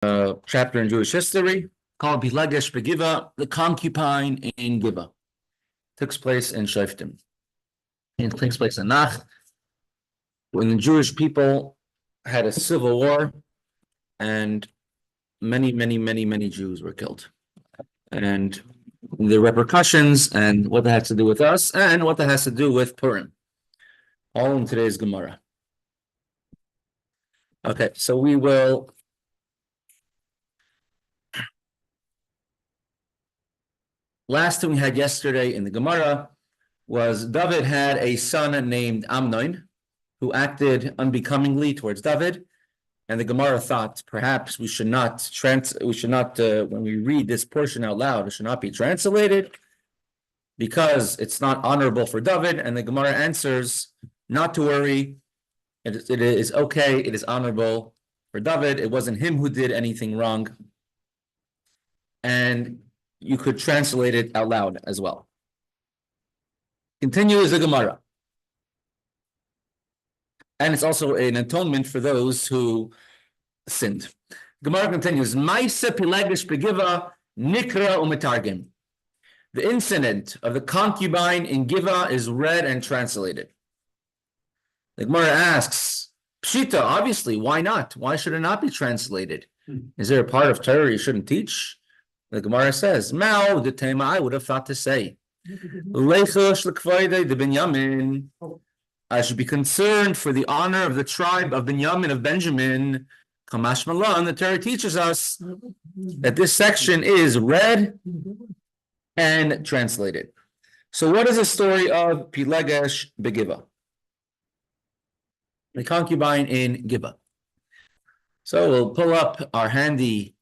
Chapter in Jewish history called Pilegesh Begivah, the concubine in Givah. Takes place in Shoftim. It takes place in Nach, when the Jewish people had a civil war, and many Jews were killed. And the repercussions and what that has to do with us and what that has to do with Purim. All in today's Gemara. Okay, so we will last thing we had yesterday in the Gemara was David had a son named Amnon who acted unbecomingly towards David, and the Gemara thought perhaps we should not when we read this portion out loud, it should not be translated because it's not honorable for David. And the Gemara answers, not to worry, it is okay, it is honorable for David. It wasn't him who did anything wrong, and you could translate it out loud as well. Continues the Gemara. And it's also an atonement for those who sinned. Gemara continues, Maisa Pilegesh Begivah Nikra Umetargim. The incident of the concubine in Givah is read and translated. The Gemara asks, Pshita, obviously, why not? Why should it not be translated? Is there a part of Torah you shouldn't teach? The Gemara says, Mao, the Tema, I would have thought to say, I should be concerned for the honor of the tribe of Binyamin, of Benjamin. Kamash Malan, the Torah teaches us that this section is read and translated. So what is the story of Pilegesh Begivah? The concubine in Givah. So we'll pull up our handy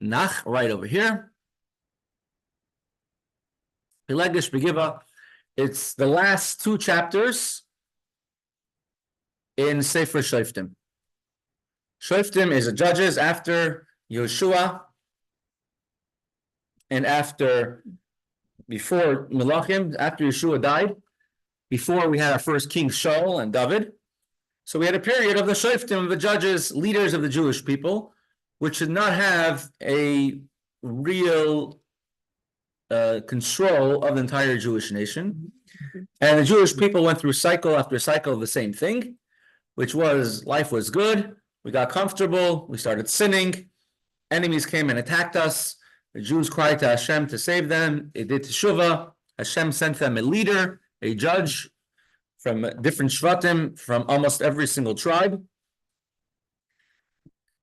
Nach right over here. Pilegesh Begivah. It's the last two chapters in Sefer Shoftim. Shoftim is a Judges after Yeshua and before Melachim, after Yeshua died, before we had our first king Shaul and David. So we had a period of the Shoftim, of the judges, leaders of the Jewish people, which did not have a real control of the entire Jewish nation. And the Jewish people went through cycle after cycle of the same thing, which was life was good, we got comfortable, we started sinning, enemies came and attacked us, the Jews cried to Hashem to save them, it did teshuvah, Hashem sent them a leader, a judge from different shvatim, from almost every single tribe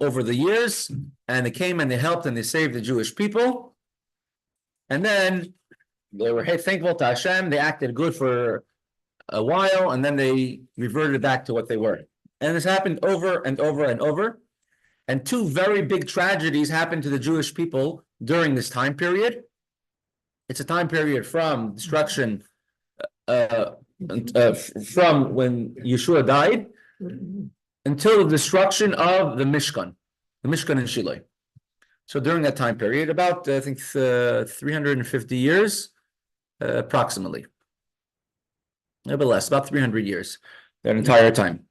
over the years, and they came and they helped and they saved the Jewish people. And then they were thankful to Hashem, they acted good for a while, and then they reverted back to what they were. And this happened over and over and over. And two very big tragedies happened to the Jewish people during this time period. It's a time period from destruction, from when Yeshua died, until the destruction of the Mishkan in Shiloh. So during that time period, about, I think, 350 years, approximately. A little bit less, about 300 years, that entire time.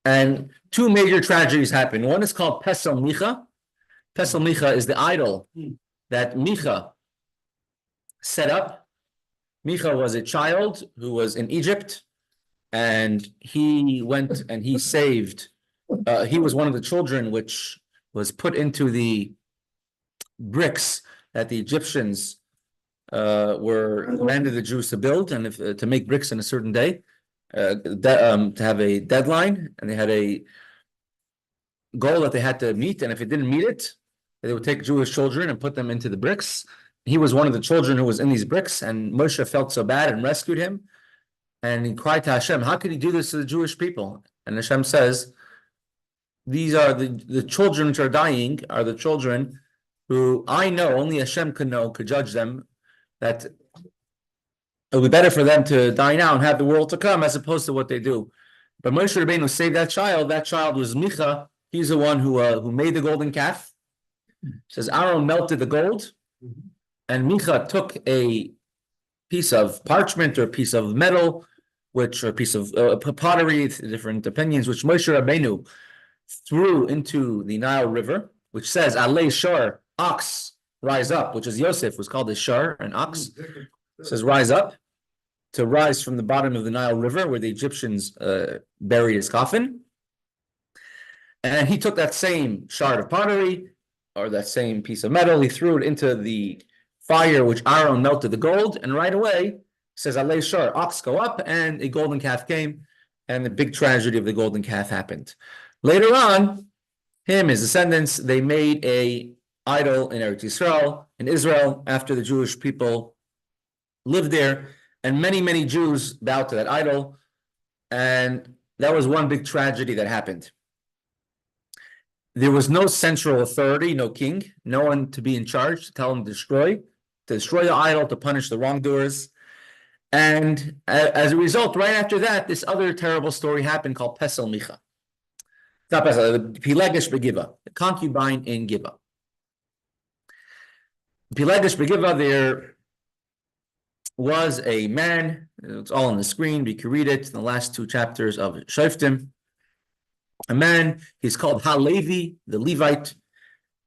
And two major tragedies happened. One is called Pesel Micha. Pesel Micha is the idol that Micha set up. Micha was a child who was in Egypt, and he went and he saved, he was one of the children which was put into the bricks that the Egyptians were commanded the Jews to build, and to make bricks in a certain day, to have a deadline, and they had a goal that they had to meet, and if it didn't meet it, they would take Jewish children and put them into the bricks. He was one of the children who was in these bricks, and Moshe felt so bad and rescued him, and he cried to Hashem, how could he do this to the Jewish people? And Hashem says, these are the children which are dying, are the children who I know, only Hashem could judge them, that it would be better for them to die now and have the world to come as opposed to what they do. But Moshe Rabbeinu saved that child. That child was Micha. He's the one who made the golden calf. It says Aaron melted the gold, and Micha took a piece of parchment or a piece of metal, or a piece of pottery, different opinions, which Moshe Rabbeinu threw into the Nile River, which says, Alei Shor, ox, rise up, which is Yosef, was called a Shor, an ox. It says, rise up, to rise from the bottom of the Nile River, where the Egyptians buried his coffin. And he took that same shard of pottery, or that same piece of metal, he threw it into the fire, which Aaron melted the gold, and right away, says, Alei Shor, ox go up, and a golden calf came, and the big tragedy of the golden calf happened. Later on, his descendants, they made a idol in Eretz Yisrael, in Israel, after the Jewish people lived there, and many, many Jews bowed to that idol, and that was one big tragedy that happened. There was no central authority, no king, no one to be in charge, to tell them to destroy the idol, to punish the wrongdoers. And as a result, right after that, this other terrible story happened called Pesel Micha. Not Pesel, the Pilegesh Begivah, the concubine in Givah. Pilegesh Begivah, there was a man, it's all on the screen, we can read it in the last 2 chapters of Shoftim. A man, he's called Levi, the Levite,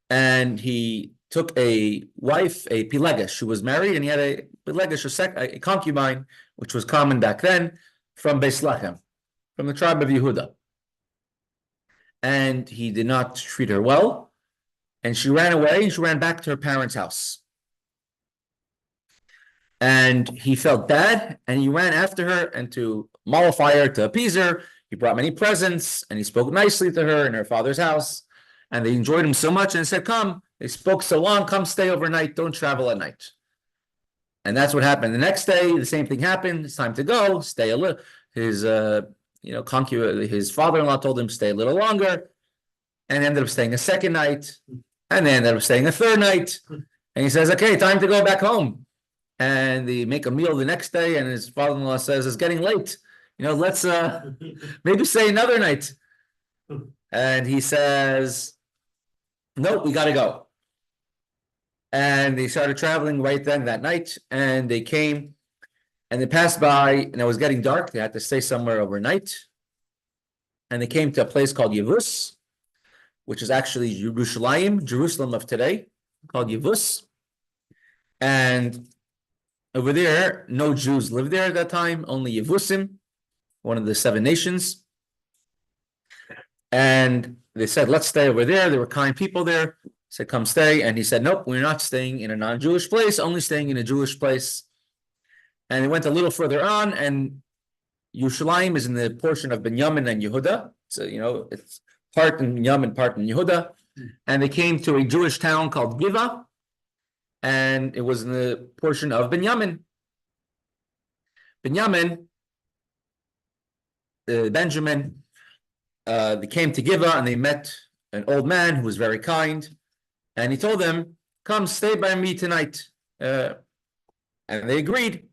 and he took a wife, a Pilegesh, who was married, and he had a Pilegesh, a concubine, which was common back then, from Beis Lechem, from the tribe of Yehuda. And he did not treat her well, and she ran away, and she ran back to her parents' house. And he felt bad, and he ran after her, and to mollify her, to appease her, he brought many presents, and he spoke nicely to her in her father's house, and they enjoyed him so much, and said, come, they spoke so long, come stay overnight, don't travel at night. And that's what happened. The next day, the same thing happened. It's time to go, stay a little. His his father-in-law told him stay a little longer, and ended up staying a second night, and they ended up staying a third night. And he says, okay, time to go back home. And they make a meal the next day, and his father-in-law says, it's getting late. Let's maybe stay another night. And he says, nope, we got to go. And they started traveling right then that night, and they came, and they passed by, and it was getting dark. They had to stay somewhere overnight. And they came to a place called Yevus, which is actually Jerusalem of today, called Yevus. And over there, no Jews lived there at that time, only Yevusim, one of the 7 nations. And they said, let's stay over there. There were kind people there. Said, come stay. And he said, nope, we're not staying in a non-Jewish place, only staying in a Jewish place. And they went a little further on, and Yerushalayim is in the portion of Binyamin and Yehuda. So, it's part in Binyamin, part in Yehuda. And they came to a Jewish town called Givah, and it was in the portion of Benjamin. Benjamin, Benjamin, they came to Givah, and they met an old man who was very kind, and he told them, come stay by me tonight. And they agreed.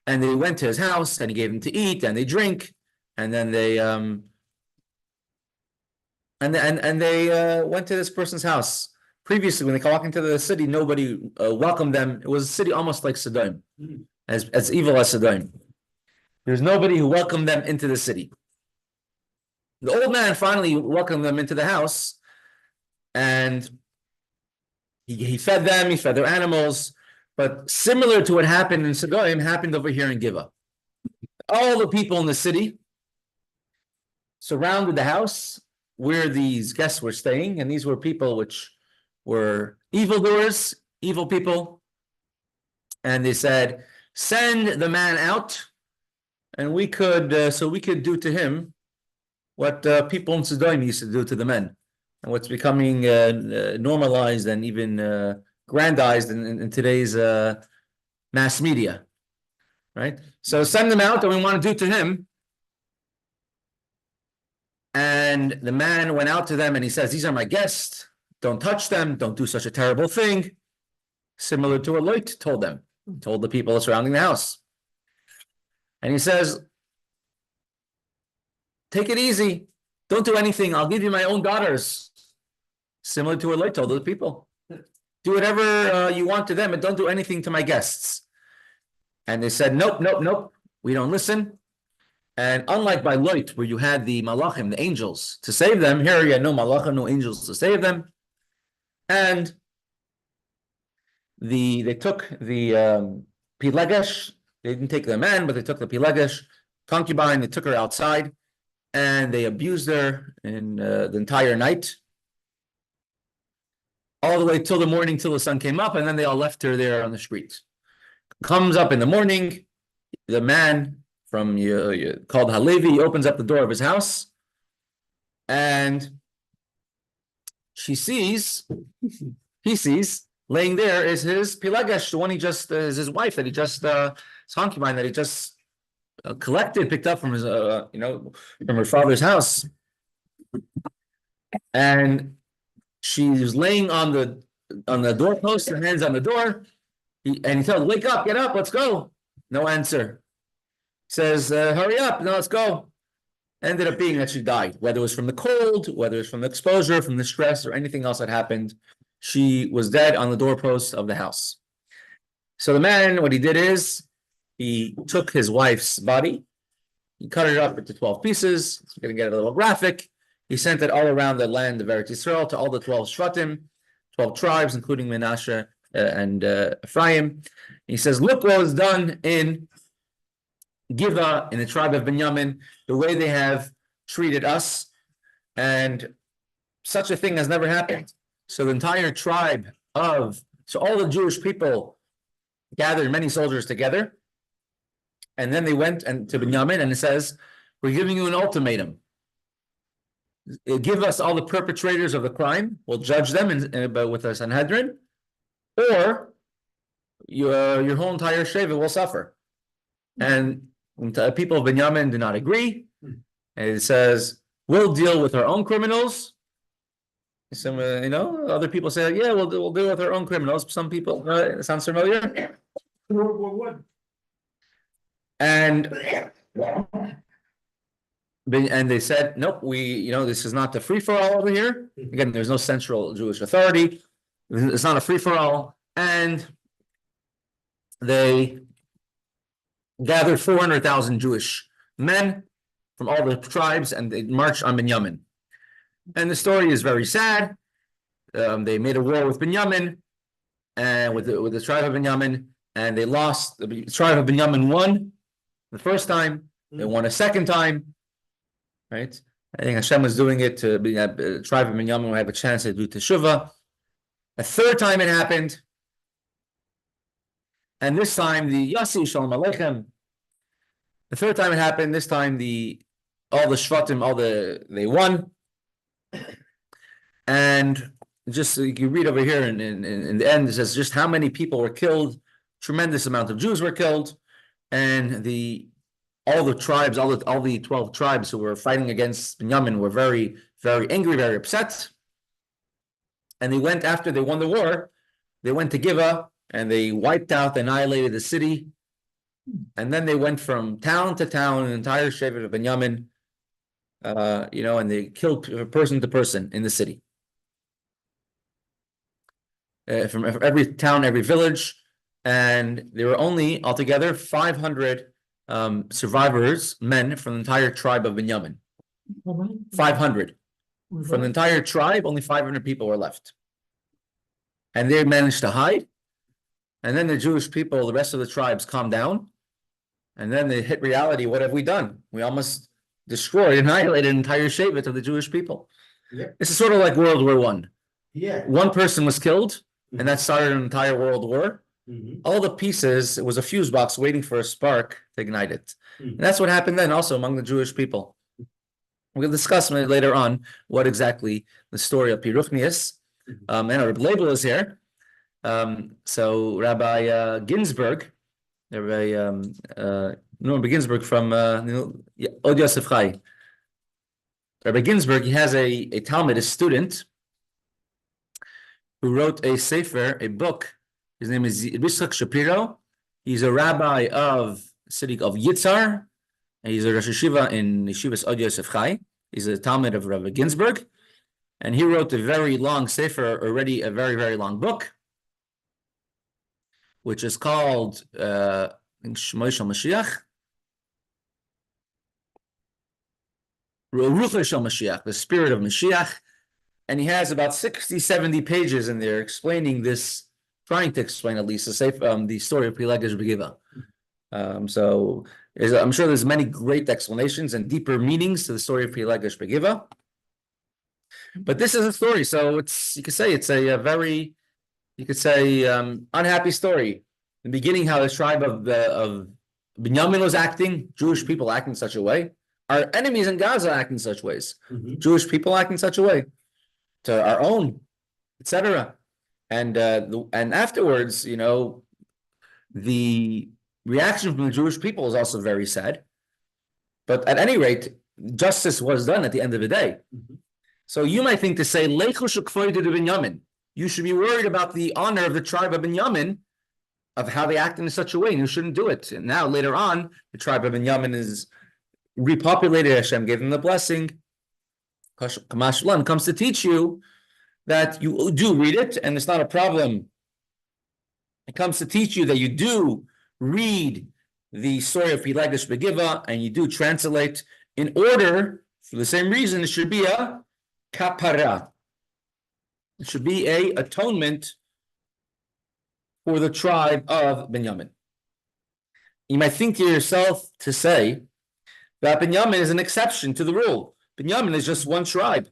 And they went to his house, and he gave them to eat, and they drink, and then they went to this person's house. Previously, when they walked into the city, nobody welcomed them. It was a city almost like Sodom, as evil as Sodom. There's nobody who welcomed them into the city. The old man finally welcomed them into the house, and he fed them, he fed their animals. But similar to what happened in Sodom, happened over here in Givah. All the people in the city surrounded the house where these guests were staying, and these were people which were evildoers, evil people. And they said, send the man out, and we could do to him what people in Sodom used to do to the men, and what's becoming normalized and even grandized in today's mass media, right? So send them out, and we want to do to him. And the man went out to them, and he says, these are my guests. Don't touch them. Don't do such a terrible thing. Similar to what Lot told them, told the people surrounding the house. And he says, take it easy. Don't do anything. I'll give you my own daughters. Similar to what Lot told the people. Do whatever you want to them, and don't do anything to my guests. And they said, nope, nope, nope. We don't listen. And unlike by Lot, where you had the malachim, the angels, to save them, here you had no malachim, no angels to save them. And they took the pilegesh. They didn't take the man, but they took the pilegesh concubine. They took her outside, and they abused her in the entire night, all the way till the morning, till the sun came up, and then they all left her there on the streets. Comes up in the morning, the man from called Levi opens up the door of his house, and he sees laying there is his pilegesh, the one is his wife that he just his concubine that he just picked up from his from her father's house, and she was laying on the doorpost, her hands on the door, and he tells her, "Wake up, get up, let's go." No answer. Says, "Hurry up, now let's go." Ended up being that she died, whether it was from the cold, whether it's from the exposure, from the stress, or anything else that happened. She was dead on the doorpost of the house. So the man, what he did is, he took his wife's body, he cut it up into 12 pieces. It's going to get a little graphic. He sent it all around the land of Eretz Yisrael to all the 12 Shvatim, 12 tribes, including Menashe and Ephraim. He says, "Look what was done in Givah, in the tribe of Binyamin, the way they have treated us, and such a thing has never happened." So the entire tribe so all the Jewish people gathered many soldiers together, and then they went to Binyamin, and it says, "We're giving you an ultimatum. Give us all the perpetrators of the crime. We'll judge them with a Sanhedrin, or your whole entire Shevet will suffer." And the people of Binyamin do not agree. And it says, "We'll deal with our own criminals." Some, other people say, "Yeah, we'll deal with our own criminals." Some people, sounds familiar? And they said, "Nope, this is not the free-for-all over here." Again, there's no central Jewish authority. It's not a free-for-all. And they gathered 400,000 Jewish men from all the tribes, and they marched on Binyamin. And the story is very sad. They made a war with Binyamin, and with the tribe of Binyamin, and they lost. The tribe of Binyamin won the first time. They won a second time, right? I think Hashem was doing it to the tribe of Binyamin will have a chance to do teshuvah. A third time it happened, and this time the Yasi Shalom Aleichem. The third time it happened. This time all the Shvatim, they won. And just you can read over here in the end, it says just how many people were killed. Tremendous amount of Jews were killed, and all the tribes, all the 12 tribes who were fighting against Binyamin were very, very angry, very upset. And they went after they won the war. They went to Givah and they wiped out, annihilated the city, and then they went from town to town, an entire Shevet of Binyamin. And they killed person to person in the city. From every town, every village, and there were only altogether 500 survivors, men from the entire tribe of Binyamin. 500 from the entire tribe, only 500 people were left, and they managed to hide. And then the Jewish people, the rest of the tribes, calmed down, and then they hit reality. What have we done? We almost destroyed, annihilated an entire Shevet of the Jewish people. Yeah. This is sort of like World War I. Yeah. One person was killed, and that started an entire world war. All the pieces, it was a fuse box waiting for a spark to ignite it. And that's what happened then also among the Jewish people. We'll discuss later on what exactly the story of Piruchni is. And our label is here. So Rabbi Ginsburg, Rabbi Ginsburg from Od Yosef Chai. Rabbi Ginsburg, he has a Talmud, a student, who wrote a sefer, a book. His name is Yitzchok Shapiro. He's a rabbi of the city of Yitzhar, and he's a Rosh Yeshiva in Yeshivas Od Yosef Chai. He's a Talmud of Rabbi Ginsburg, and he wrote a very long sefer, already a very, very long book, which is called Shmoy Shel Mashiach. Mashiach, the spirit of Mashiach. And he has about 60, 70 pages in there explaining this, trying to explain at least the story of Pilegesh Begivah. So I'm sure there's many great explanations and deeper meanings to the story of Pilegesh Begivah. But this is a story, so you could say it's a very, unhappy story. In the beginning, how the tribe of Binyamin was acting, Jewish people acting in such a way. Our enemies in Gaza act in such ways. Jewish people act in such a way to our own, etc. And afterwards, the reaction from the Jewish people is also very sad. But at any rate, justice was done at the end of the day. So you might think to say, Binyamin, you should be worried about the honor of the tribe of Binyamin, of how they act in such a way, and you shouldn't do it. And now, later on, the tribe of Binyamin is repopulated. Hashem gave them the blessing. Kamashlan comes to teach you that you do read it, and it's not a problem. It comes to teach you that you do read the story of Pilegesh Begivah, and you do translate in order, for the same reason, it should be a kapara. It should be a atonement for the tribe of Binyamin. You might think to yourself to say that Binyamin is an exception to the rule. Binyamin is just one tribe.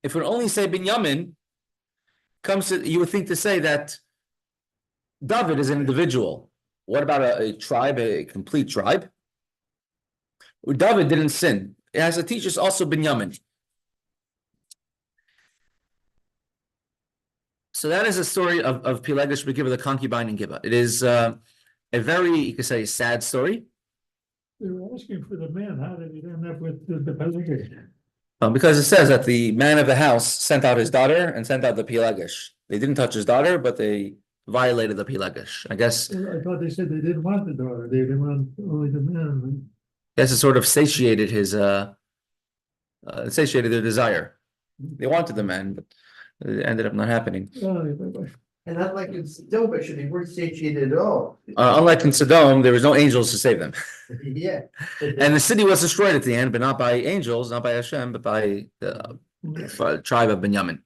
If we only say Binyamin, you would think to say that David is an individual. What about a tribe, a complete tribe? David didn't sin. It has to teach us also Binyamin. So that is a story of Pilegesh Begivah, the concubine in Givah. It is a very, you could say, sad story. They were asking for the man. How did he end up with the Pilegesh? Because it says that the man of the house sent out his daughter and sent out the Pilegesh. They didn't touch his daughter, but they violated the Pilegesh. I guess. I thought they said they didn't want the daughter. They didn't want only the man. Yes, it sort of satiated satiated their desire. They wanted the man, but it ended up not happening. And unlike in Sodom, actually, they weren't satiated at all. Unlike in Sodom, there was no angels to save them. Yeah. And the city was destroyed at the end, but not by angels, not by Hashem, but by the tribe of Binyamin.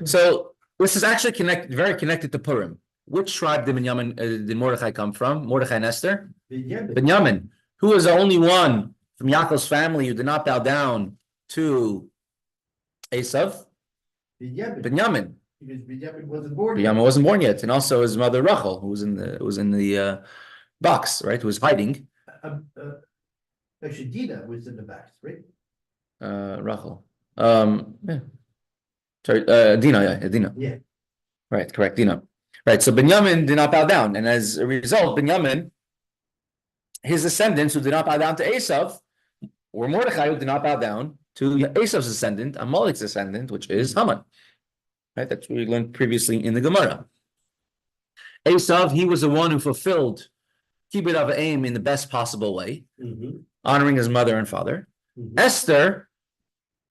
So this is actually very connected to Purim. Which tribe did Mordechai come from? Mordechai and Esther? Binyamin. Who was the only one from Yaakov's family who did not bow down to Esav? Binyamin. Because Binyamin wasn't born yet. Binyamin wasn't born yet, and also his mother Rachel, who was in the box, right? Who was hiding. Actually, Dinah was in the box, right? Rachel. Yeah. Sorry, Dinah. Yeah, Dinah. Yeah. Right. Correct. Dinah. Right. So Binyamin did not bow down, and as a result, Binyamin, his descendants who did not bow down to Esav, were Mordechai who did not bow down to Esav's descendant, Amalek's descendant, which is Haman. Right, that's what we learned previously in the Gemara. Esav, he was the one who fulfilled Kibbud Av V'Em in the best possible way, honoring his mother and father. Esther,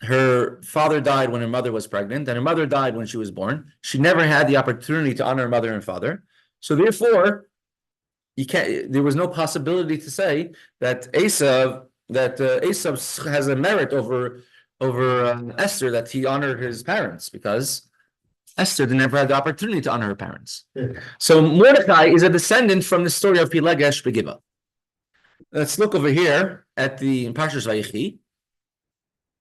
her father died when her mother was pregnant, and her mother died when she was born. She never had the opportunity to honor her mother and father. So therefore, there was no possibility to say that Esav has a merit over Esther, that he honored his parents, because Esther never had the opportunity to honor her parents. So Mordechai is a descendant from the story of Pilegesh Begivah. Let's look over here at in Parshas Vayechi,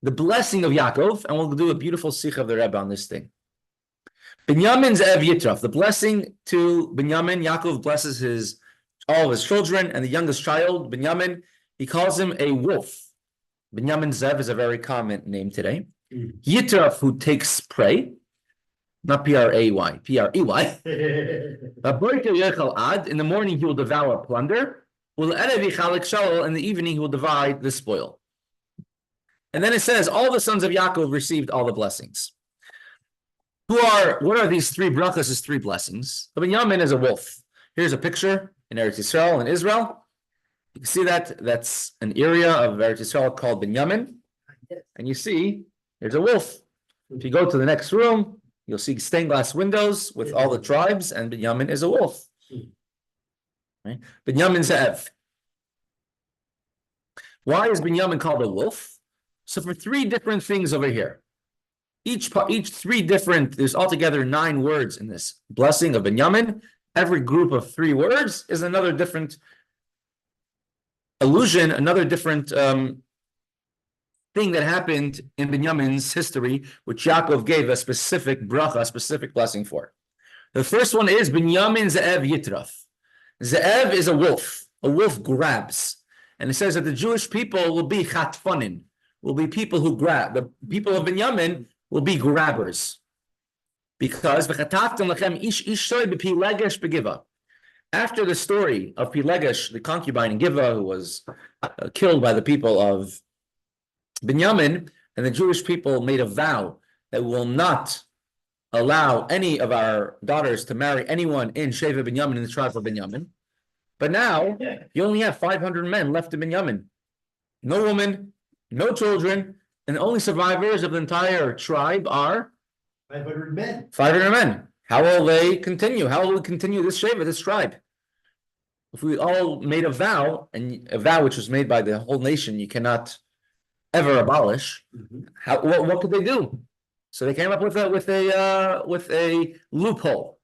the blessing of Yaakov, and we'll do a beautiful sikh of the Rebbe on this thing. Binyamin's Ev Yitraf, the blessing to Binyamin. Yaakov blesses all of his children, and the youngest child, Binyamin, he calls him a wolf. Binyamin Zev is a very common name today. Yitraf, who takes prey. Not P-R-A-Y, P-R-E-Y. In the morning he will devour plunder. In the evening he will divide the spoil. And then it says, all the sons of Yaakov received all the blessings. What are these three brachas, these three blessings? Binyamin is a wolf. Here's a picture in Eretz Yisrael in Israel. You can see that's an area of Eretz Yisrael called Binyamin. And you see, there's a wolf. If you go to the next room, you'll see stained glass windows with all the tribes, and Binyamin is a wolf. Right? Binyamin Ze'ev. Why is Binyamin called a wolf? So for three different things over here, each three different, there's altogether 9 words in this blessing of Binyamin. Every group of 3 words is another different allusion, another different thing that happened in Binyamin's history, which Yaakov gave a specific bracha, a specific blessing for. The first one is Binyamin Ze'ev Yitraf. Ze'ev is a wolf. A wolf grabs. And it says that the Jewish people will be chatfanin, will be people who grab. The people of Binyamin will be grabbers. Because after the story of Pilegesh, the concubine in Givah, who was killed by the people of Binyamin, and the Jewish people made a vow that we will not allow any of our daughters to marry anyone in Sheva Binyamin, in the tribe of Binyamin. But now, you only have 500 men left in Binyamin. No women, no children, and the only survivors of the entire tribe are 500 men. 500 men. How will they continue? How will we continue this Sheva, this tribe? If we all made a vow, and a vow which was made by the whole nation, you cannot ever abolish. What could they do? So they came up with a loophole.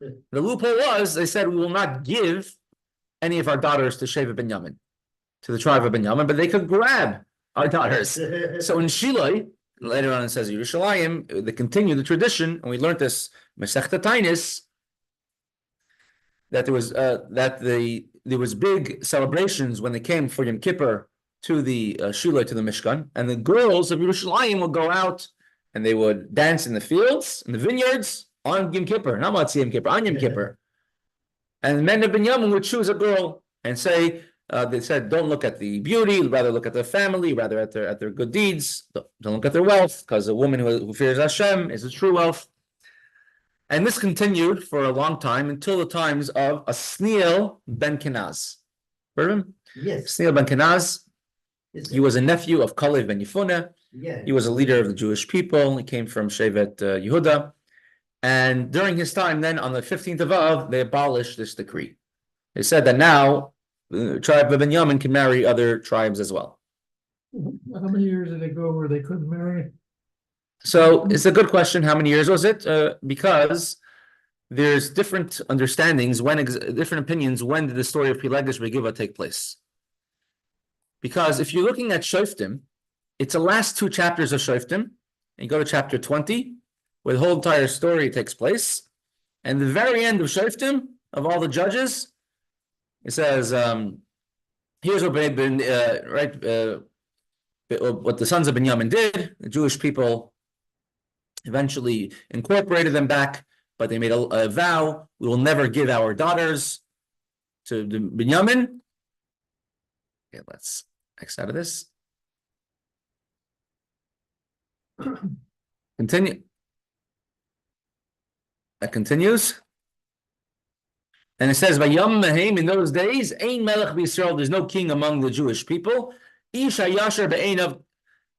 The loophole was, they said, we will not give any of our daughters to Sheva Binyamin, to the tribe of Binyamin, but they could grab our daughters. So in Shiloh, later on it says Yerushalayim, they continue the tradition, and we learned this Mesechta Tainis, that there was big celebrations when they came for Yom Kippur to the Shiloh, to the Mishkan, and the girls of Yerushalayim would go out and they would dance in the fields, in the vineyards, on Yom Kippur, not on Yom Kippur, on Yom Kippur. And men of Binyamin would choose a girl and say, they said, don't look at the beauty, rather look at their family, rather at their good deeds, don't look at their wealth, because a woman who fears Hashem is a true wealth. And this continued for a long time until the times of Asniel ben Kenaz. Heard of him? Yes. Asniel ben Kenaz. He was a nephew of Kollel ben Yefuneh. Yeah. He was a leader of the Jewish people. He came from Shevet Yehuda. And during his time, then on the 15th of Av, they abolished this decree. They said that now the tribe of Binyamin can marry other tribes as well. How many years did it go where they couldn't marry? So it's a good question. How many years was it? Because there's different understandings, different opinions, when did the story of Pilegesh Givah take place? Because if you're looking at Shoftim, it's the last 2 chapters of Shoftim, and you go to chapter 20, where the whole entire story takes place, and the very end of Shoftim, of all the judges, it says, here's what what the sons of Binyamin did. The Jewish people eventually incorporated them back, but they made a vow, we will never give our daughters to the Binyamin. Okay, let's X out of this. Continue. That continues. And it says, Vayam Mehem, in those days, Ein Melech b'Yisrael, there's no king among the Jewish people. Isha Yasher Be'einav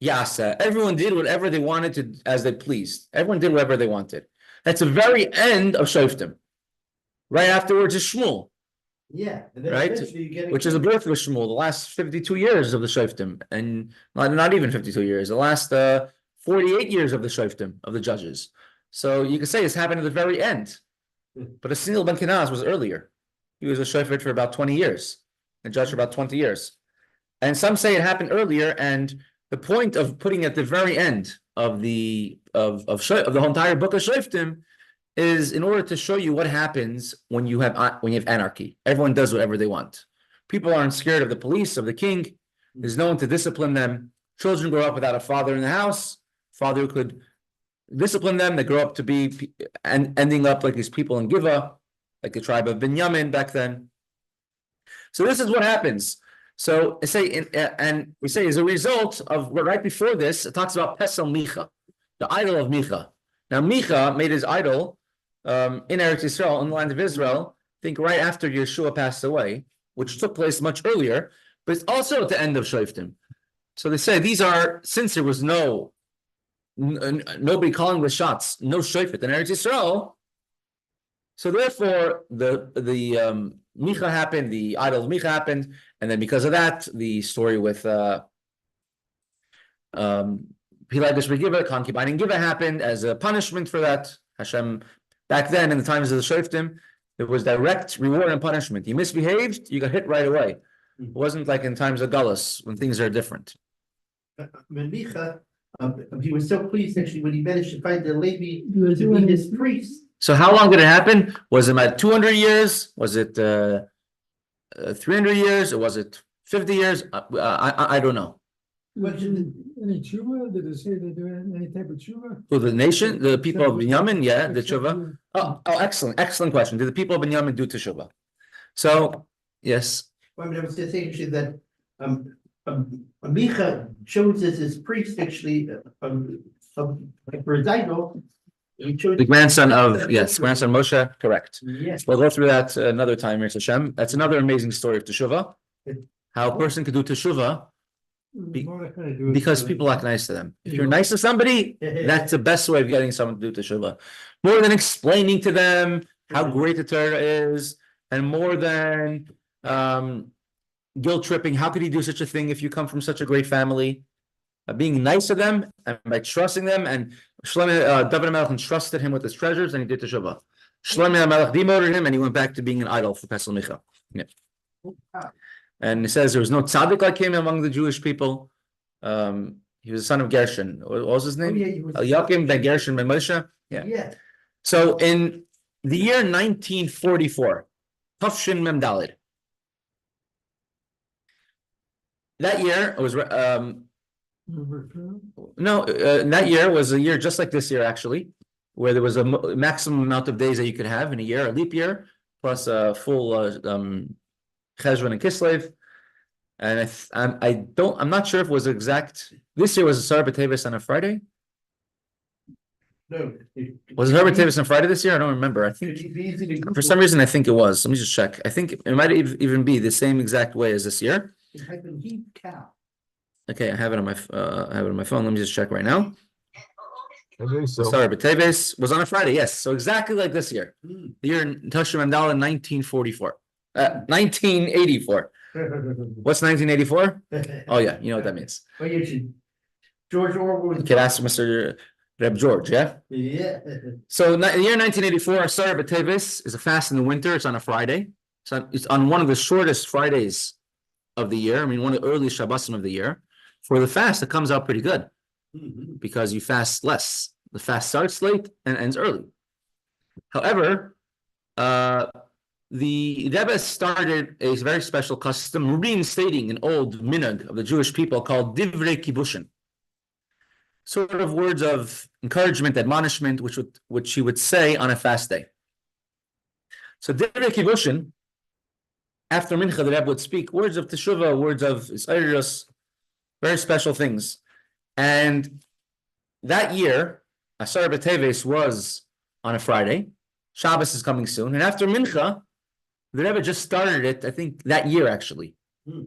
Yasa. Everyone did whatever they wanted to, as they pleased. Everyone did whatever they wanted. That's the very end of Shoftim. Right afterwards is Shmuel. Yeah. And then Right? eventually you get Which is the birth of Shmuel, the last 52 years of the Shoftim. And not even 52 years, the last 48 years of the Shoftim, of the judges. So you can say it's happened at the very end. But Asniel ben Kenaz was earlier. He was a shofet for about 20 years, a judge for about 20 years. And some say it happened earlier, and the point of putting at the very end of the whole entire book of Shoftim is in order to show you what happens when you have anarchy. Everyone does whatever they want. People aren't scared of the police, of the king. There's no one to discipline them. Children grow up without a father in the house. Father could discipline them. They grow up to be and ending up like these people in Givah, like the tribe of Binyamin back then. So this is what happens. So we say as a result of right before this, it talks about Pesel Micha, the idol of Micha. Now Micha made his idol in Eretz Yisrael, in the land of Israel, I think right after Yeshua passed away, which took place much earlier, but it's also at the end of Shoftim. So they say these are, since there was nobody calling the shots, no shofet in Eretz Yisrael. So therefore, the Micha happened, the idol of Micha happened, and then because of that, the story with Pilagish Givah, concubine and Givah happened as a punishment for that. Hashem, back then in the times of the Shoftim, there was direct reward and punishment. You misbehaved, you got hit right away. It wasn't like in times of Galus when things are different. Micha, he was so pleased actually when he managed to find the Levi to be his priest. So how long did it happen? Was it about 200 years? Was it 300 years? Or was it 50 years? I don't know. Any tshuva? Did it say they do any type of tshuva? Well, the nation, the people of Binyamin, yeah, the tshuva. Oh, excellent question. Did the people of Binyamin do teshuva? So, yes. Well, I mean, I was just saying actually that Micha chose as his priest actually for his idol. The grandson of grandson Moshe, correct. Yes. We'll go through that another time, Yirtzeh Hashem. That's another amazing story of teshuva. How a person could do teshuva because people act nice to them. If you're nice to somebody, that's the best way of getting someone to do teshuva. More than explaining to them how great the Torah is, and more than guilt tripping. How could he do such a thing if you come from such a great family? Being nice to them and by trusting them, and David HaMelech entrusted him with his treasures, and he did teshuva. Shlomo HaMelech demoted him, and he went back to being an idol for Pesel Micha. Yeah. And it says there was no tzaddik like him among the Jewish people. He was the son of Gershon. What was his name? Eliakim ben Gershon ben Moshe. Yeah. So in the year 1944, Tafshin Mem Daled. That year it was that year was a year just like this year actually, where there was a maximum amount of days that you could have in a year, a leap year, plus a full Cheshvan and Kislev. And I'm not sure if it was exact. This year was a Sar B'Teves on a Friday. No. Was it Sar B'Teves on Friday this year? I don't remember. I think for some reason I think it was. Let me just check. I think it might even be the same exact way as this year. Okay, I have it on my phone. Let me just check right now. Sorry, but B'Teves was on a Friday. Yes, so exactly like this year, the year Tashrim Amdala 1944, 1984. What's 1984? Oh yeah, you know what that means. George Orwell. You could ask Mr. Rebbe George. Yeah. Yeah. So the year 1984, Sorry B'Teves is a fast in the winter. It's on a Friday. So it's on one of the shortest Fridays of the year. I mean, one of the earliest Shabbosim of the year. For the fast, it comes out pretty good because you fast less. The fast starts late and ends early. However, the Rebbe started a very special custom, reinstating an old minhag of the Jewish people called Divrei Kibushin. Sort of words of encouragement, admonishment, which he would say on a fast day. So Divrei Kibushin, after Mincha, the Rebbe would speak words of Teshuvah, words of Isairos, very special things. And that year, Asar B'Teves was on a Friday. Shabbos is coming soon. And after Mincha, the Rebbe just started it, I think, that year, actually. If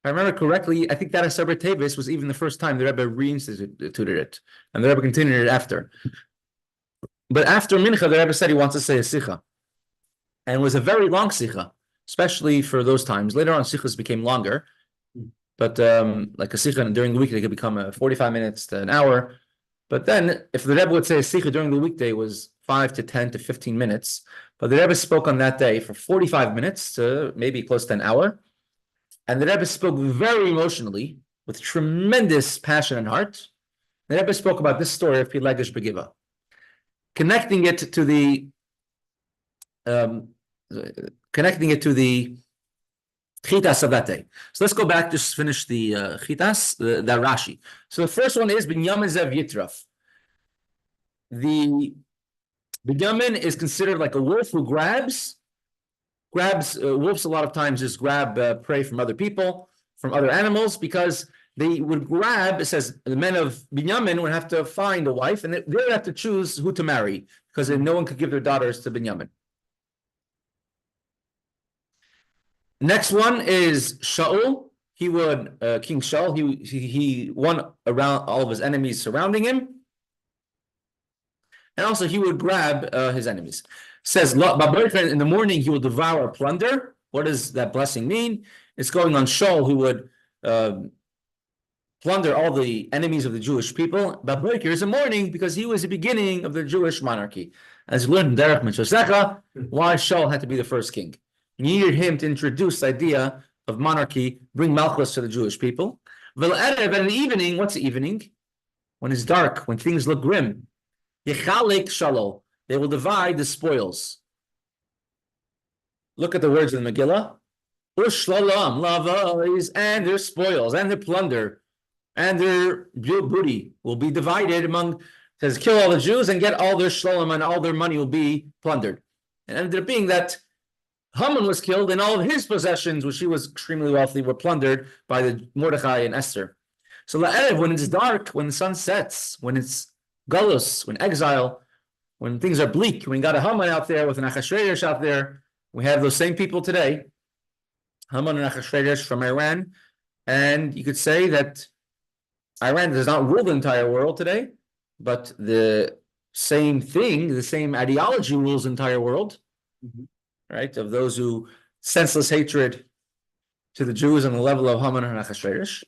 I remember correctly, I think that Asar B'Teves was even the first time the Rebbe reinstituted it. And the Rebbe continued it after. But after Mincha, the Rebbe said he wants to say a Sikha. And it was a very long Sikha, especially for those times. Later on, Sikhas became longer. But like a Sikha during the week, it could become 45 minutes to an hour. But then, if the Rebbe would say a Sikha during the weekday was 5 to 10 to 15 minutes, but the Rebbe spoke on that day for 45 minutes to maybe close to an hour. And the Rebbe spoke very emotionally, with tremendous passion and heart. The Rebbe spoke about this story of Pilagish Begivah, connecting it to the Chitas of that day. So let's go back, just finish the Chitas, the Rashi. So the first one is Binyamin Zev Yitraf. The Binyamin is considered like a wolf who grabs. Wolves a lot of times just grab prey from other people, from other animals, because they would grab, it says the men of Binyamin would have to find a wife, and they would have to choose who to marry, because no one could give their daughters to Binyamin. Next one is Shaul. He would King Shaul. He won around all of his enemies surrounding him, and also he would grab his enemies. Says in the morning he will devour plunder. What does that blessing mean? It's going on Shaul, who would plunder all the enemies of the Jewish people. Ba'boker is a morning because he was the beginning of the Jewish monarchy. As we learned in Derech Mitzvah, why Shaul had to be the first king. You needed him to introduce the idea of monarchy, bring Malchus to the Jewish people. And in the evening, what's the evening? When it's dark, when things look grim. Yechalek Shalom. They will divide the spoils. Look at the words in the Megillah. Ushlalom, lavais, and their spoils, and their plunder, and their booty will be divided among, says, kill all the Jews and get all their shalom, and all their money will be plundered. And it ended up being that Haman was killed, and all of his possessions, which he was extremely wealthy, were plundered by the Mordechai and Esther. So la'erev, when it's dark, when the sun sets, when it's galus, when exile, when things are bleak, when you got a Haman out there with an Achashverosh out there, we have those same people today, Haman and Achashverosh from Iran, and you could say that Iran does not rule the entire world today, but the same thing, the same ideology rules the entire world, right? Of those who senseless hatred to the Jews on the level of Haman and Achashverosh.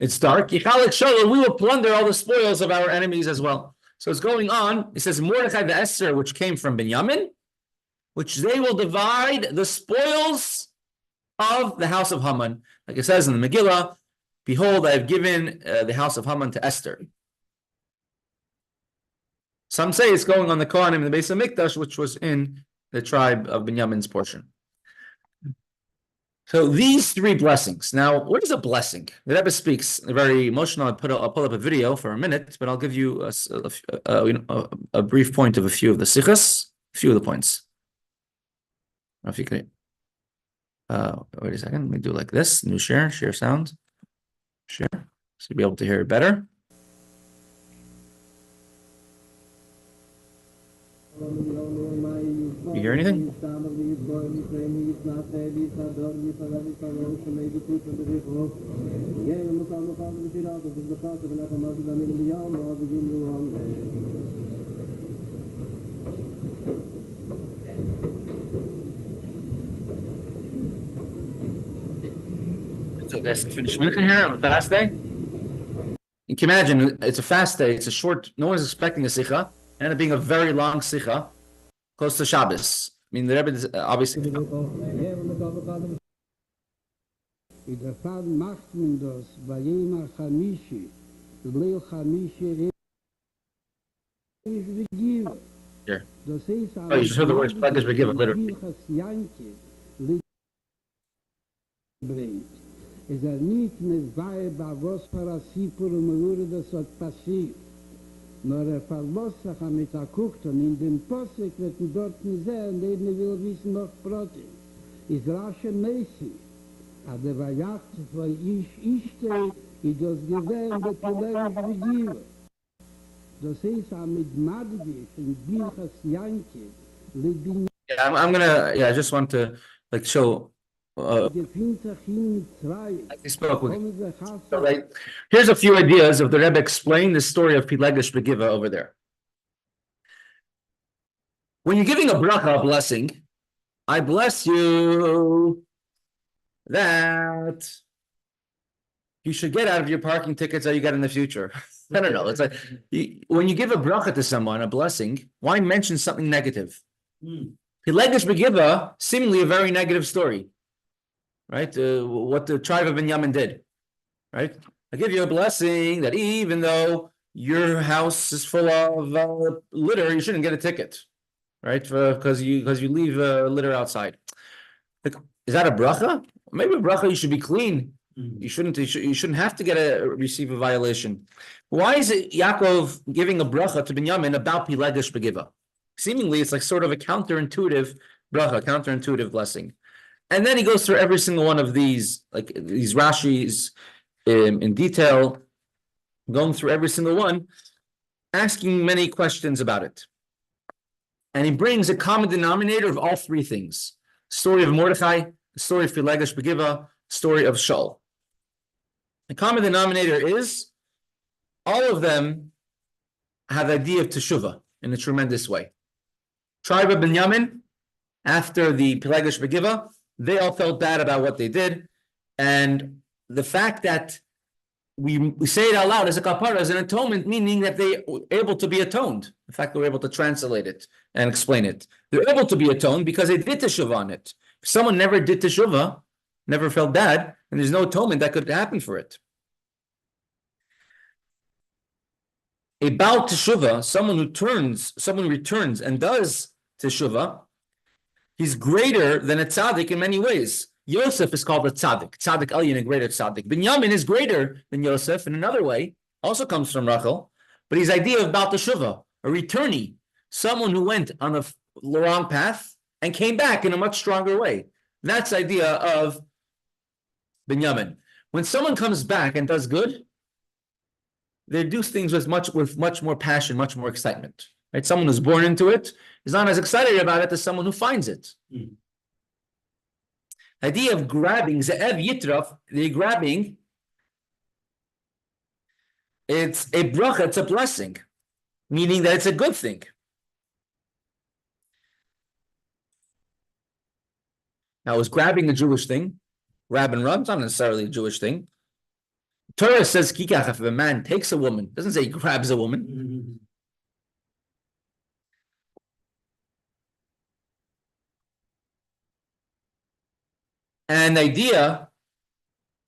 It's dark. We will plunder all the spoils of our enemies as well. So it's going on. It says Mordechai the Esther, which came from Binyamin, which they will divide the spoils of the house of Haman. Like it says in the Megillah, behold, I have given the house of Haman to Esther. Some say it's going on the Kohanim in the base of Mikdash, which was in the tribe of Binyamin's portion. So these three blessings. Now, what is a blessing? The Rebbe speaks very emotional. I'll pull up a video for a minute, but I'll give you a brief point of a few of the sichas, a few of the points. I don't know if you can. Wait a second. Let me do like this. New share sound. Share. So you'll be able to hear it better. You hear anything? So let's finish mincha here on a fast day. You can imagine it's a fast day. It's a short. No one's expecting a sikha. And it being a very long sikha, close to Shabbos. I mean, the Rebbe is obviously. Here. Oh, you just heard the words "Pfeffer" Givah, literally. Is nicht mit zwei Bagos para Sipur und das hat passiert. Nur verlässt sich mit der Kuchten in dem Posik wird dort nicht sehen, den will wissen noch Brot. Ist rasche Messi. Aber bei Yacht, weil ich stehe, ist das Gewinn der Kollel Givah. Das heißt, mit Madgis und Bilchas Yanki, Yeah, I just want to like show. I spoke with. So, like, here's a few ideas of the Rebbe explain the story of Pilegesh Begivah over there. When you're giving a bracha, a blessing, I bless you that you should get out of your parking tickets that you got in the future. I don't know. It's like when you give a bracha to someone, a blessing, why mention something negative? Pilegesh Begivah, seemingly a very negative story. Right? What the tribe of Binyamin did. Right? I give you a blessing that even though your house is full of litter, you shouldn't get a ticket. Right? Because you leave litter outside. Like, is that a bracha? Maybe a bracha you should be clean. You shouldn't have to receive a violation. Why is it Yaakov giving a bracha to Binyamin about Pilegesh Begivah? Seemingly it's like sort of a counterintuitive bracha, counterintuitive blessing. And then he goes through every single one of these, like these Rashis in detail, going through every single one, asking many questions about it. And he brings a common denominator of all three things. Story of Mordechai, the story of Pilegesh Begivah, story of Shaul. The common denominator is all of them have the idea of teshuvah in a tremendous way. Tribe of Binyamin, after the Pilegesh Begivah, they all felt bad about what they did. And the fact that we say it out loud as a kapara, as an atonement, meaning that they were able to be atoned. In fact, they were able to translate it and explain it. They're able to be atoned because they did teshuvah on it. If someone never did teshuvah, never felt bad, and there's no atonement that could happen for it. A Baal teshuvah, someone who returns and does teshuvah, he's greater than a tzaddik in many ways. Yosef is called a tzaddik. Tzaddik Elyon, a greater tzaddik. Binyamin is greater than Yosef in another way, also comes from Rachel. But his idea of Baal teshuvah, a returnee, someone who went on the wrong path and came back in a much stronger way. That's the idea of Binyamin. When someone comes back and does good, they do things with much more passion, much more excitement. Right? Someone who's born into it is not as excited about it as someone who finds it. The idea of grabbing, ze'ev yitraf, the grabbing, it's a bracha, it's a blessing, meaning that it's a good thing. Now, is grabbing a Jewish thing? Grab and run, it's not necessarily a Jewish thing. Torah says, kikach, if a man takes a woman, it doesn't say he grabs a woman. And the idea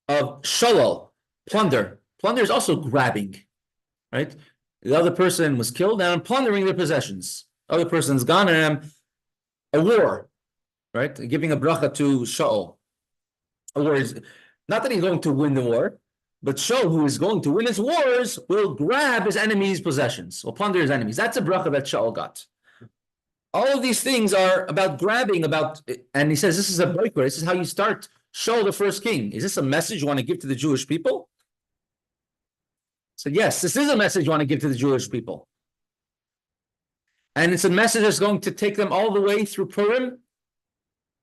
of shalal, plunder is also grabbing, right? The other person was killed, and I'm plundering their possessions. The other person's gone, and I'm a war, right? Giving a bracha to Shaul. A war is not that he's going to win the war, but Shaul, who is going to win his wars, will grab his enemy's possessions, will plunder his enemies. That's a bracha that Shaul got. All of these things are about grabbing, and he says this is a boiker. This is how you start Shaul, the first king. Is this a message you want to give to the Jewish people? So yes, this is a message you want to give to the Jewish people. And it's a message that's going to take them all the way through Purim,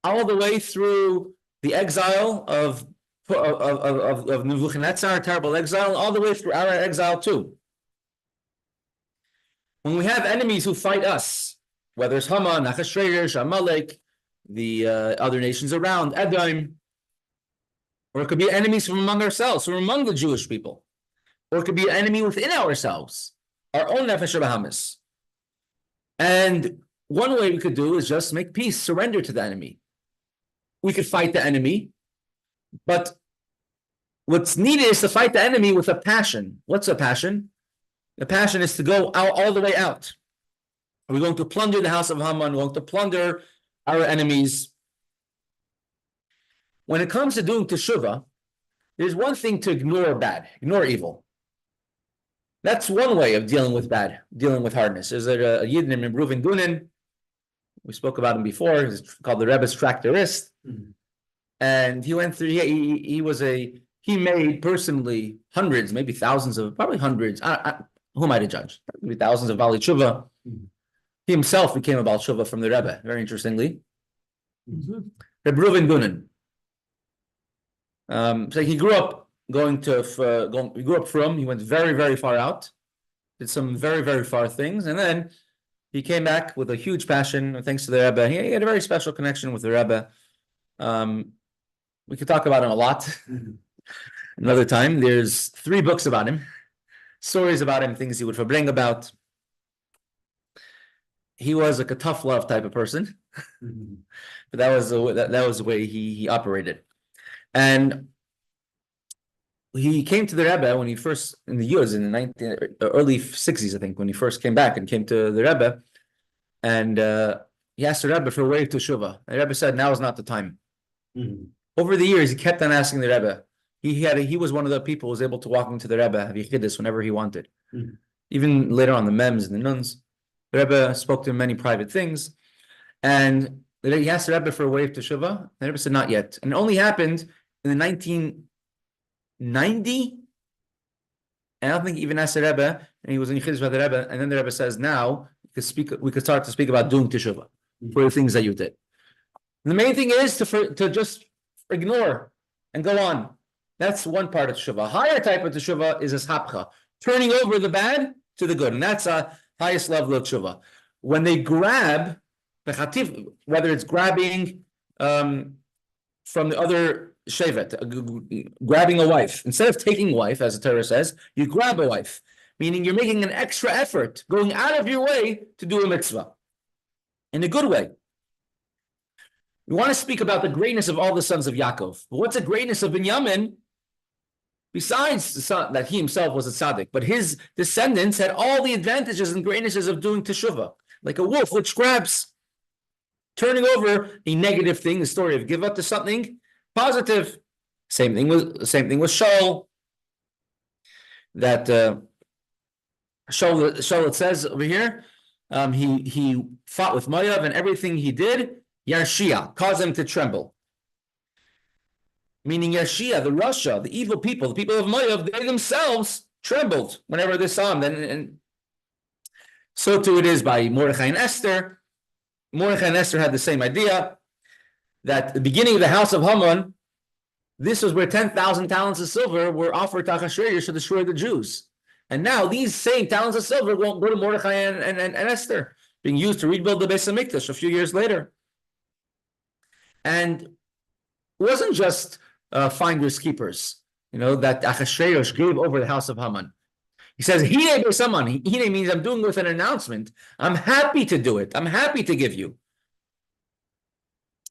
all the way through the exile of Nebuchadnezzar, terrible exile, all the way through our exile too. When we have enemies who fight us, whether it's Haman, Achashverosh, Amalek, the other nations around, Edom, or it could be enemies from among ourselves, from among the Jewish people, or it could be an enemy within ourselves, our own nefesh habahamis. And one way we could do is just make peace, surrender to the enemy. We could fight the enemy, but what's needed is to fight the enemy with a passion. What's a passion? The passion is to go out, all the way out. We're going to plunder the house of Haman. We're going to plunder our enemies. When it comes to doing teshuvah, there's one thing to ignore ignore evil. That's one way of dealing with hardness. There's a Yid named Reuven Gunin. We spoke about him before. He's called the Rebbe's tractorist. Mm-hmm. And he went through, he made personally hundreds, maybe thousands probably hundreds. Who am I to judge? Maybe thousands of Bali Tshuva. Mm-hmm. He himself became a Baal Tshuva from the Rebbe, very interestingly. Mm-hmm. Rebbe Reuven Gunin. So he grew up he grew up from, he went very, very far out, did some very, very far things, and then he came back with a huge passion, thanks to the Rebbe. He had a very special connection with the Rebbe. We could talk about him a lot another time. There's 3 books about him, stories about him, things he would bring about. He was like a tough love type of person, but that was the way he operated. And he came to the Rebbe when he first, in the early 60s, I think, when he first came back and came to the Rebbe, and he asked the Rebbe for a way to teshuvah. The Rebbe said, now is not the time. Mm-hmm. Over the years, he kept on asking the Rebbe. He was one of the people who was able to walk into the Rebbe, have yichidus whenever he wanted. Mm-hmm. Even later on, the mems and the nuns, the Rebbe spoke to him many private things, and he asked the Rebbe for a way of teshuvah. The Rebbe said, not yet. And it only happened in the 1990, and I don't think he even asked the Rebbe, and he was in Yichidus with the Rebbe, and then the Rebbe says, now we could start to speak about doing teshuvah for the things that you did. And the main thing is to just ignore and go on. That's one part of teshuvah. A higher type of teshuvah is hapcha, turning over the bad to the good, and that's a highest level of teshuvah. When they grab, whether it's grabbing from the other shevet, grabbing a wife. Instead of taking a wife, as the Torah says, you grab a wife, meaning you're making an extra effort, going out of your way to do a mitzvah in a good way. We want to speak about the greatness of all the sons of Yaakov. But what's the greatness of Binyamin? Besides the son, that he himself was a tzaddik, but his descendants had all the advantages and greatnesses of doing teshuvah, like a wolf which grabs, turning over a negative thing, the story of Givah, to something positive. Same thing with Shaul. That Shaul, it says over here, he fought with Moav, and everything he did, Yarshia, caused him to tremble. Meaning Yarshia, the Russia, the evil people, the people of Moav, they themselves trembled whenever they saw him. And so too it is by Mordechai and Esther. Mordechai and Esther had the same idea, that the beginning of the house of Haman, this was where 10,000 talents of silver were offered to Achashverosh to destroy the Jews. And now these same talents of silver won't go to Mordechai and Esther, being used to rebuild the Beis HaMikdash a few years later. And it wasn't just finders keepers, that Achashverosh gave over the house of Haman. He says, Hine besaman. Hine means I'm doing it with an announcement. I'm happy to do it. I'm happy to give you.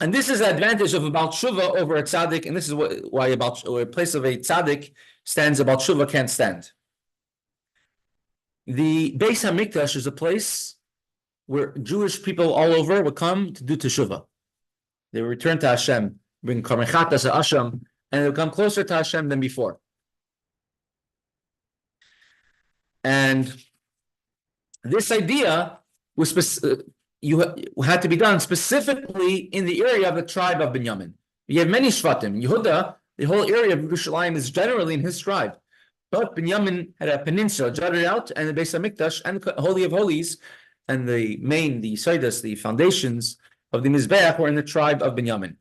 And this is the advantage of a Baal Tshuva over a tzaddik, and this is why a place of a tzaddik stands, a Baal Tshuva can't stand. The Beis HaMikdash is a place where Jewish people all over would come to do teshuvah. They would return to Hashem, bring karmechatas to Hashem, and they would come closer to Hashem than before. And this idea was had to be done specifically in the area of the tribe of Binyamin. You have many shvatim. Yehuda, the whole area of Yerushalayim, is generally in his tribe. But Binyamin had a peninsula jutted out, and the Beis HaMikdash and the Holy of Holies, and the Seidas, the foundations of the Mizbeach, were in the tribe of Binyamin.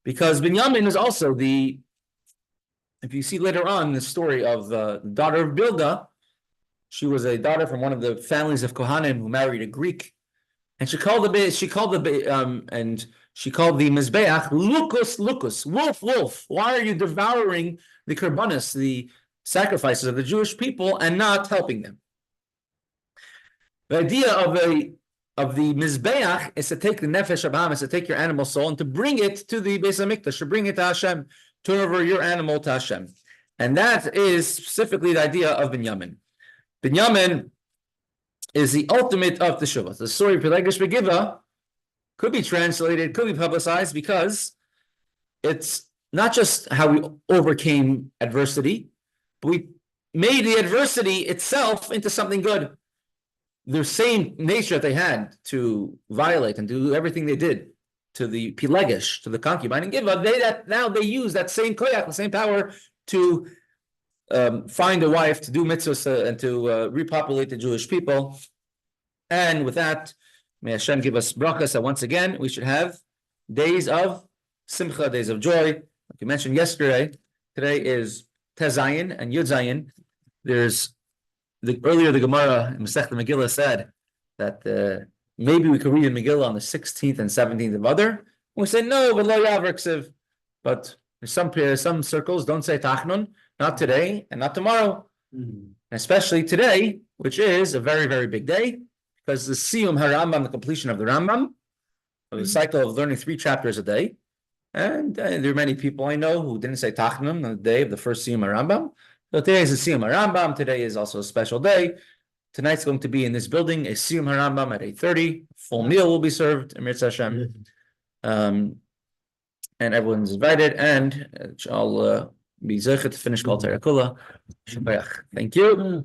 Because Binyamin is also if you see later on the story of the daughter of Bilga, she was a daughter from one of the families of Kohanim who married a Greek, and she called the Mizbeach Lukus, wolf. Why are you devouring the korbanos, the sacrifices of the Jewish people, and not helping them? The idea of the Mizbeach is to take the nefesh abam, is to take your animal soul and to bring it to the Beis HaMikdash, to bring it to Hashem, turn over your animal to Hashem. And that is specifically the idea of Binyamin. Binyamin is the ultimate of teshuvah. The story of Pelegish Givah could be translated, could be publicized, because it's not just how we overcame adversity, but we made the adversity itself into something good. The same nature that they had to violate and do everything they did to the Pelegish, to the concubine and Givah, now they use that same koyach, the same power, to find a wife, to do mitzvahs, and to repopulate the Jewish people. And with that, may Hashem give us brachas. And once again, we should have days of simcha, days of joy. Like you mentioned yesterday, today is Tezayin and Yud Zayin. Earlier the Gemara in Mesechta Megillah said that maybe we could read in Megillah on the 16th and 17th of Adar. We say no, but lo yaver ksiv. But some circles don't say Tachnun, not today and not tomorrow. Especially today, which is a very, very big day, because the Siyum HaRambam, the completion of the Rambam, of the cycle of learning 3 chapters a day. And there are many people I know who didn't say Tachnun on the day of the first Siyum HaRambam. So today is the Siyum HaRambam. Today is also a special day. Tonight's going to be in this building, a Siyum HaRambam at 8:30. Full meal will be served, Emir Hashem. And everyone's invited, and I'll be zeichet to finish Kol Torah Kula. Thank you.